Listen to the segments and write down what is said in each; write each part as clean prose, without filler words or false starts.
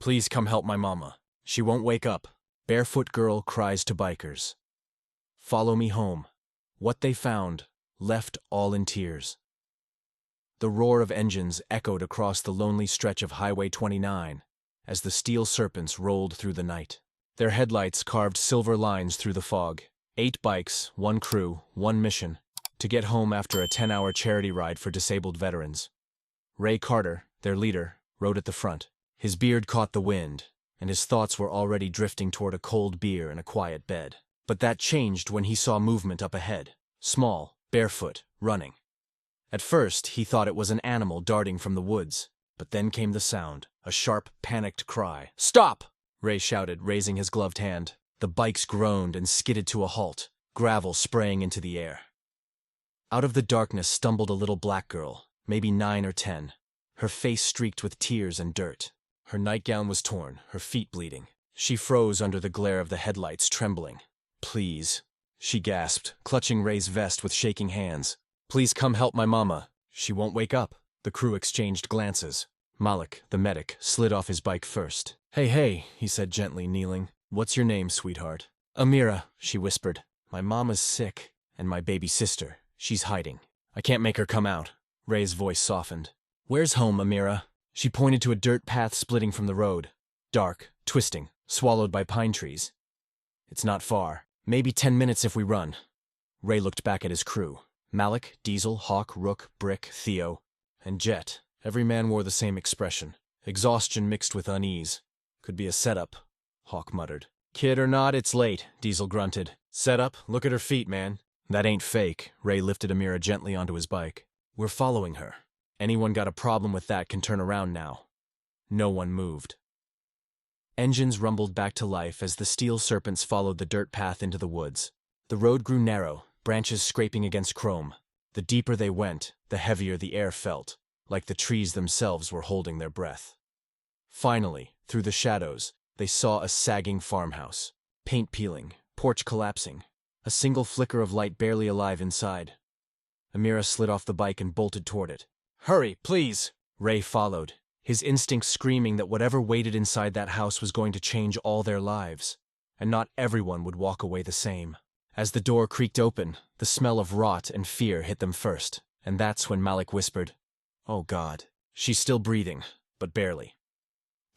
Please come help my mama. She won't wake up. Barefoot girl cries to bikers. Follow me home. What they found, left all in tears. The roar of engines echoed across the lonely stretch of Highway 29 as the Steel Serpents rolled through the night. Their headlights carved silver lines through the fog. 8 bikes, 1 crew, 1 mission, to get home after a 10-hour charity ride for disabled veterans. Ray Carter, their leader, rode at the front. His beard caught the wind, and his thoughts were already drifting toward a cold beer and a quiet bed. But that changed when he saw movement up ahead. Small, barefoot, running. At first, he thought it was an animal darting from the woods, but then came the sound, a sharp, panicked cry. "Stop!" Ray shouted, raising his gloved hand. The bikes groaned and skidded to a halt, gravel spraying into the air. Out of the darkness stumbled a little black girl, maybe 9 or 10, her face streaked with tears and dirt. Her nightgown was torn, her feet bleeding. She froze under the glare of the headlights, trembling. "Please," she gasped, clutching Ray's vest with shaking hands. "Please come help my mama. She won't wake up." The crew exchanged glances. Malik, the medic, slid off his bike first. Hey, he said gently, kneeling. "What's your name, sweetheart?" "Amira," she whispered. "My mama's sick, and my baby sister. She's hiding. I can't make her come out." Ray's voice softened. "Where's home, Amira?" She pointed to a dirt path splitting from the road. Dark, twisting, swallowed by pine trees. "It's not far. Maybe 10 minutes if we run." Ray looked back at his crew. Malik, Diesel, Hawk, Rook, Brick, Theo, and Jet. Every man wore the same expression. Exhaustion mixed with unease. "Could be a setup," Hawk muttered. "Kid or not, it's late," Diesel grunted. "Setup? Look at her feet, man." "That ain't fake." Ray lifted Amira gently onto his bike. "We're following her. Anyone got a problem with that can turn around now." No one moved. Engines rumbled back to life as the Steel Serpents followed the dirt path into the woods. The road grew narrow, branches scraping against chrome. The deeper they went, the heavier the air felt, like the trees themselves were holding their breath. Finally, through the shadows, they saw a sagging farmhouse. Paint peeling, porch collapsing, a single flicker of light barely alive inside. Amira slid off the bike and bolted toward it. "Hurry, please!" Ray followed, his instincts screaming that whatever waited inside that house was going to change all their lives, and not everyone would walk away the same. As the door creaked open, the smell of rot and fear hit them first, and that's when Malik whispered, "Oh God." She's still breathing, but barely.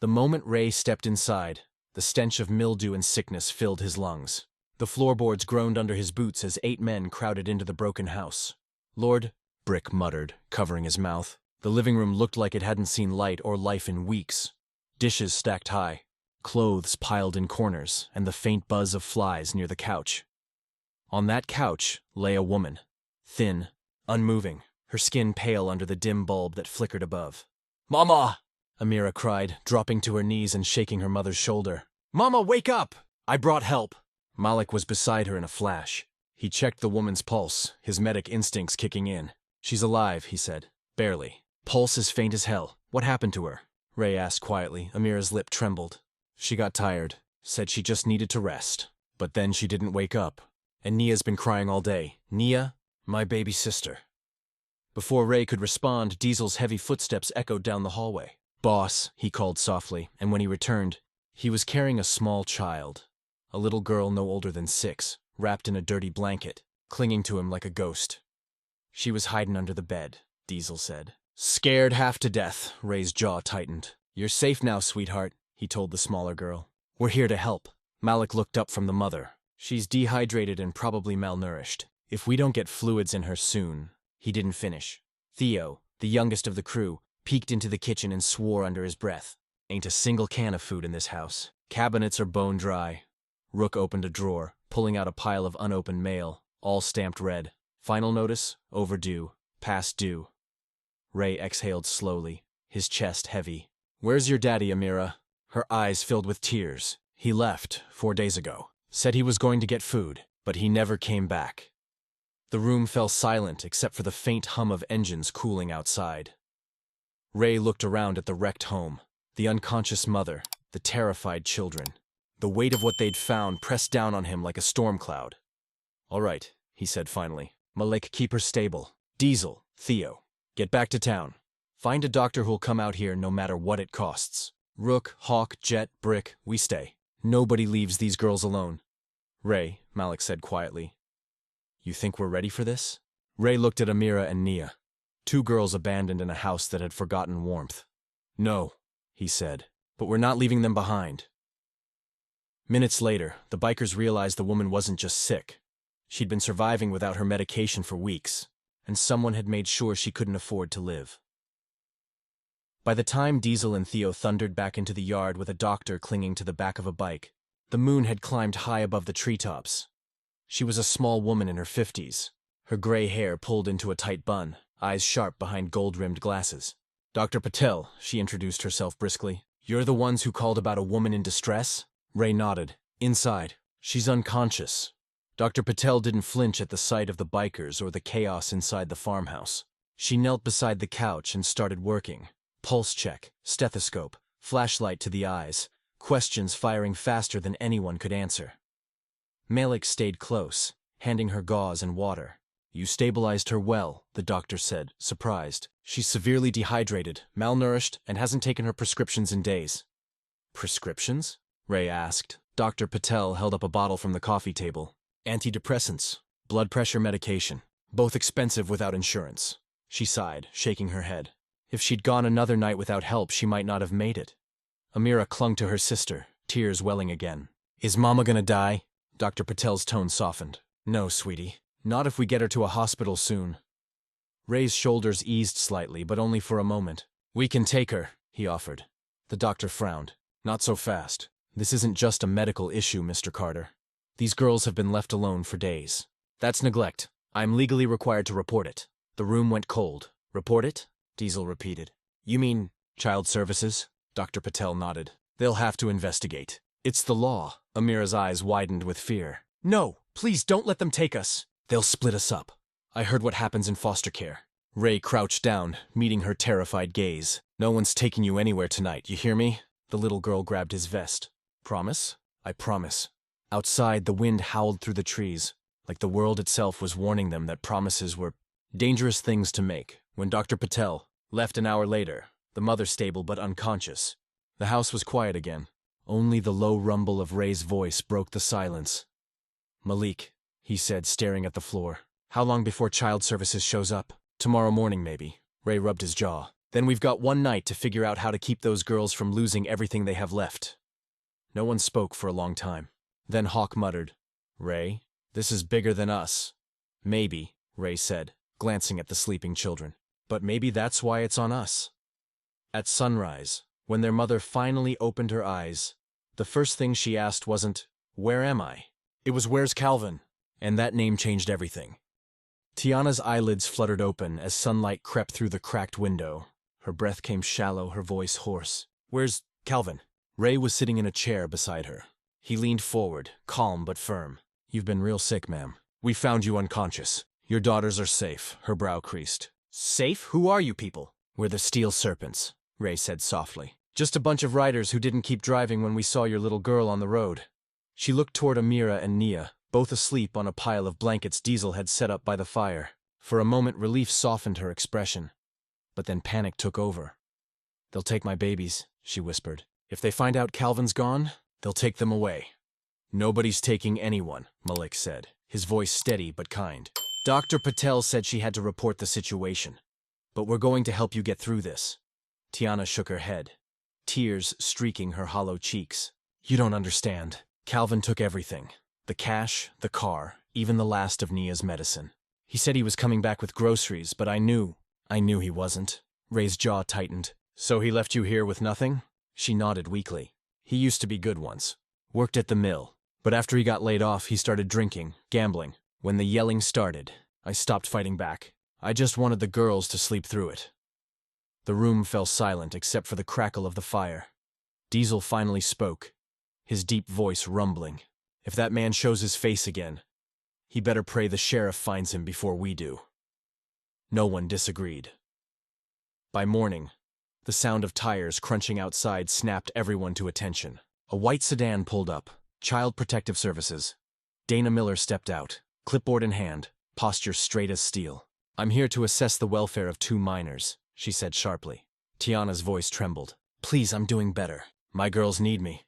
The moment Ray stepped inside, the stench of mildew and sickness filled his lungs. The floorboards groaned under his boots as 8 men crowded into the broken house. "Lord," Brick muttered, covering his mouth. The living room looked like it hadn't seen light or life in weeks. Dishes stacked high, clothes piled in corners, and the faint buzz of flies near the couch. On that couch lay a woman, thin, unmoving, her skin pale under the dim bulb that flickered above. "Mama!" Amira cried, dropping to her knees and shaking her mother's shoulder. "Mama, wake up! I brought help." Malik was beside her in a flash. He checked the woman's pulse, his medic instincts kicking in. "She's alive," he said. "Barely. Pulse as faint as hell. What happened to her?" Ray asked quietly. Amira's lip trembled. "She got tired. Said she just needed to rest. But then she didn't wake up. And Nia's been crying all day. Nia, my baby sister." Before Ray could respond, Diesel's heavy footsteps echoed down the hallway. "Boss," he called softly, and when he returned, he was carrying a small child. A little girl no older than 6, wrapped in a dirty blanket, clinging to him like a ghost. "She was hiding under the bed," Diesel said. "Scared half to death," Ray's jaw tightened. "You're safe now, sweetheart," he told the smaller girl. "We're here to help." Malik looked up from the mother. "She's dehydrated and probably malnourished. If we don't get fluids in her soon." He didn't finish. Theo, the youngest of the crew, peeked into the kitchen and swore under his breath. "Ain't a single can of food in this house. Cabinets are bone dry." Rook opened a drawer, pulling out a pile of unopened mail, all stamped red. "Final notice, overdue, past due." Ray exhaled slowly, his chest heavy. "Where's your daddy, Amira?" Her eyes filled with tears. "He left 4 days ago. Said he was going to get food, but he never came back." The room fell silent except for the faint hum of engines cooling outside. Ray looked around at the wrecked home, the unconscious mother, the terrified children. The weight of what they'd found pressed down on him like a storm cloud. "All right," he said finally. "Malik, keep her stable. Diesel, Theo, get back to town. Find a doctor who'll come out here no matter what it costs." Rook, Hawk, Jet, Brick, we stay. Nobody leaves these girls alone. Ray, Malik said quietly. You think we're ready for this? Ray looked at Amira and Nia, two girls abandoned in a house that had forgotten warmth. No, he said, but we're not leaving them behind. Minutes later, the bikers realized the woman wasn't just sick. She'd been surviving without her medication for weeks, and someone had made sure she couldn't afford to live. By the time Diesel and Theo thundered back into the yard with a doctor clinging to the back of a bike, the moon had climbed high above the treetops. She was a small woman in her 50s, her gray hair pulled into a tight bun, eyes sharp behind gold-rimmed glasses. Dr. Patel, she introduced herself briskly. You're the ones who called about a woman in distress? Ray nodded. Inside. She's unconscious. Dr. Patel didn't flinch at the sight of the bikers or the chaos inside the farmhouse. She knelt beside the couch and started working. Pulse check, stethoscope, flashlight to the eyes, questions firing faster than anyone could answer. Malik stayed close, handing her gauze and water. You stabilized her well, the doctor said, surprised. She's severely dehydrated, malnourished, and hasn't taken her prescriptions in days. Prescriptions? Ray asked. Dr. Patel held up a bottle from the coffee table. Antidepressants, blood pressure medication, both expensive without insurance. She sighed, shaking her head. If she'd gone another night without help, she might not have made it. Amira clung to her sister, tears welling again. Is Mama gonna die? Dr. Patel's tone softened. No, sweetie. Not if we get her to a hospital soon. Ray's shoulders eased slightly, but only for a moment. We can take her, he offered. The doctor frowned. Not so fast. This isn't just a medical issue, Mr. Carter. These girls have been left alone for days. That's neglect. I'm legally required to report it. The room went cold. Report it? Diesel repeated. You mean child services? Dr. Patel nodded. They'll have to investigate. It's the law. Amira's eyes widened with fear. No, please don't let them take us. They'll split us up. I heard what happens in foster care. Ray crouched down, meeting her terrified gaze. No one's taking you anywhere tonight, you hear me? The little girl grabbed his vest. Promise? I promise. Outside, the wind howled through the trees, like the world itself was warning them that promises were dangerous things to make. When Dr. Patel left an hour later, the mother stable but unconscious, the house was quiet again. Only the low rumble of Ray's voice broke the silence. Malik, he said, staring at the floor. How long before child services shows up? Tomorrow morning, maybe. Ray rubbed his jaw. Then we've got one night to figure out how to keep those girls from losing everything they have left. No one spoke for a long time. Then Hawk muttered, Ray, this is bigger than us. Maybe, Ray said, glancing at the sleeping children. But maybe that's why it's on us. At sunrise, when their mother finally opened her eyes, the first thing she asked wasn't, where am I? It was, where's Calvin? And that name changed everything. Tiana's eyelids fluttered open as sunlight crept through the cracked window. Her breath came shallow, her voice hoarse. Where's Calvin? Ray was sitting in a chair beside her. He leaned forward, calm but firm. You've been real sick, ma'am. We found you unconscious. Your daughters are safe. Her brow creased. Safe? Who are you people? We're the Steel Serpents, Ray said softly. Just a bunch of riders who didn't keep driving when we saw your little girl on the road. She looked toward Amira and Nia, both asleep on a pile of blankets Diesel had set up by the fire. For a moment, relief softened her expression. But then panic took over. They'll take my babies, she whispered. If they find out Calvin's gone, they'll take them away. Nobody's taking anyone, Malik said, his voice steady but kind. Dr. Patel said she had to report the situation. But we're going to help you get through this. Tiana shook her head, tears streaking her hollow cheeks. You don't understand. Calvin took everything. The cash, the car, even the last of Nia's medicine. He said he was coming back with groceries, but I knew he wasn't. Ray's jaw tightened. So he left you here with nothing? She nodded weakly. He used to be good once. Worked at the mill. But after he got laid off, he started drinking, gambling. When the yelling started, I stopped fighting back. I just wanted the girls to sleep through it. The room fell silent except for the crackle of the fire. Diesel finally spoke, his deep voice rumbling. If that man shows his face again, he better pray the sheriff finds him before we do. No one disagreed. By morning, the sound of tires crunching outside snapped everyone to attention. A white sedan pulled up. Child Protective Services. Dana Miller stepped out, clipboard in hand, posture straight as steel. I'm here to assess the welfare of 2 minors, she said sharply. Tiana's voice trembled. Please, I'm doing better. My girls need me.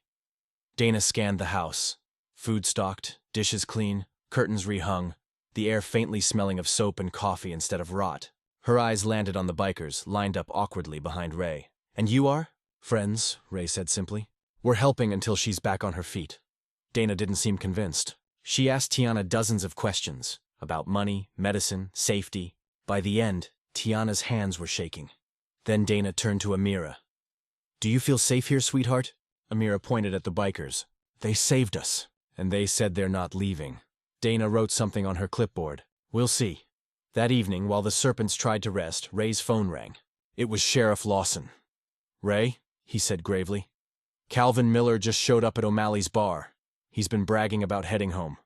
Dana scanned the house. Food stocked, dishes clean, curtains rehung, the air faintly smelling of soap and coffee instead of rot. Her eyes landed on the bikers, lined up awkwardly behind Ray. And you are? Friends, Ray said simply. We're helping until she's back on her feet. Dana didn't seem convinced. She asked Tiana dozens of questions about money, medicine, safety. By the end, Tiana's hands were shaking. Then Dana turned to Amira. Do you feel safe here, sweetheart? Amira pointed at the bikers. They saved us, and they said they're not leaving. Dana wrote something on her clipboard. We'll see. That evening, while the Serpents tried to rest, Ray's phone rang. It was Sheriff Lawson. Ray, he said gravely. Calvin Miller just showed up at O'Malley's bar. He's been bragging about heading home.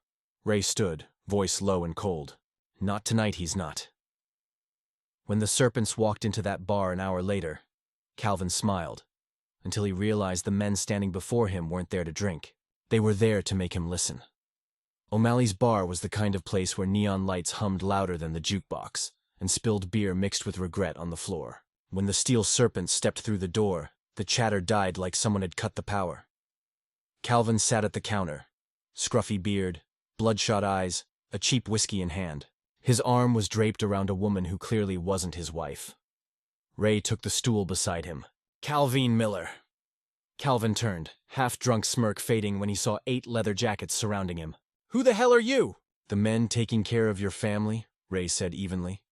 Ray stood, voice low and cold. Not tonight, he's not. When the Serpents walked into that bar an hour later, Calvin smiled, until he realized the men standing before him weren't there to drink. They were there to make him listen. O'Malley's bar was the kind of place where neon lights hummed louder than the jukebox, and spilled beer mixed with regret on the floor. When the Steel Serpents stepped through the door, the chatter died like someone had cut the power. Calvin sat at the counter, scruffy beard, bloodshot eyes, a cheap whiskey in hand. His arm was draped around a woman who clearly wasn't his wife. Ray took the stool beside him. Calvin Miller. Calvin turned, half-drunk smirk fading when he saw 8 leather jackets surrounding him. Who the hell are you? The men taking care of your family, Ray said evenly.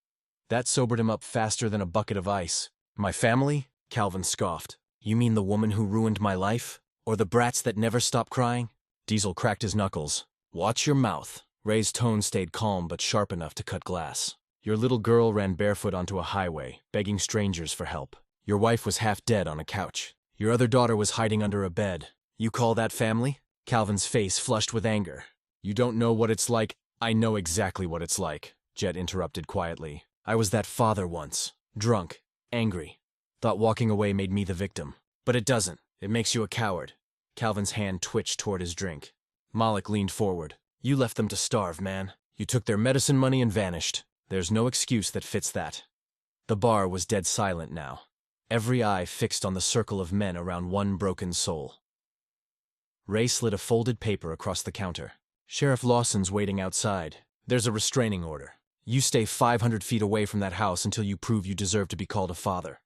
That sobered him up faster than a bucket of ice. My family? Calvin scoffed. You mean the woman who ruined my life? Or the brats that never stop crying? Diesel cracked his knuckles. Watch your mouth. Ray's tone stayed calm but sharp enough to cut glass. Your little girl ran barefoot onto a highway, begging strangers for help. Your wife was half dead on a couch. Your other daughter was hiding under a bed. You call that family? Calvin's face flushed with anger. You don't know what it's like. I know exactly what it's like, Jet interrupted quietly. I was that father once. Drunk. Angry. Thought walking away made me the victim. But it doesn't. It makes you a coward. Calvin's hand twitched toward his drink. Malik leaned forward. You left them to starve, man. You took their medicine money and vanished. There's no excuse that fits that. The bar was dead silent now. Every eye fixed on the circle of men around one broken soul. Ray slid a folded paper across the counter. Sheriff Lawson's waiting outside. There's a restraining order. You stay 500 feet away from that house until you prove you deserve to be called a father.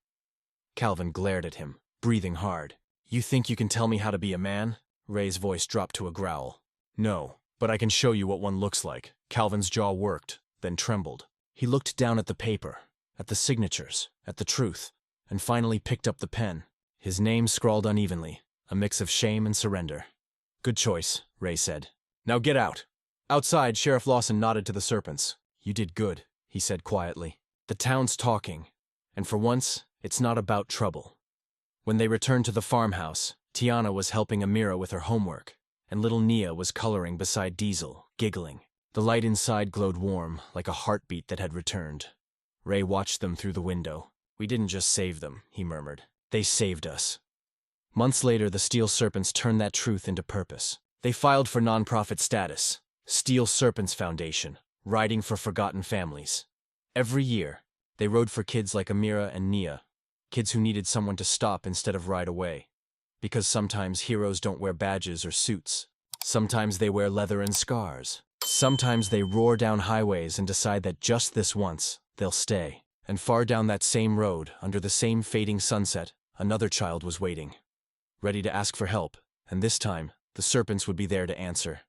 Calvin glared at him, breathing hard. You think you can tell me how to be a man? Ray's voice dropped to a growl. No, but I can show you what one looks like. Calvin's jaw worked, then trembled. He looked down at the paper, at the signatures, at the truth, and finally picked up the pen. His name scrawled unevenly, a mix of shame and surrender. Good choice, Ray said. Now get out. Outside, Sheriff Lawson nodded to the Serpents. You did good, he said quietly. The town's talking, and for once, it's not about trouble. When they returned to the farmhouse, Tiana was helping Amira with her homework, and little Nia was coloring beside Diesel, giggling. The light inside glowed warm, like a heartbeat that had returned. Ray watched them through the window. We didn't just save them, he murmured. They saved us. Months later, the Steel Serpents turned that truth into purpose. They filed for nonprofit status, Steel Serpents Foundation, riding for forgotten families. Every year, they rode for kids like Amira and Nia, kids who needed someone to stop instead of ride away. Because sometimes heroes don't wear badges or suits. Sometimes they wear leather and scars. Sometimes they roar down highways and decide that just this once, they'll stay. And far down that same road, under the same fading sunset, another child was waiting, ready to ask for help, and this time, the Serpents would be there to answer.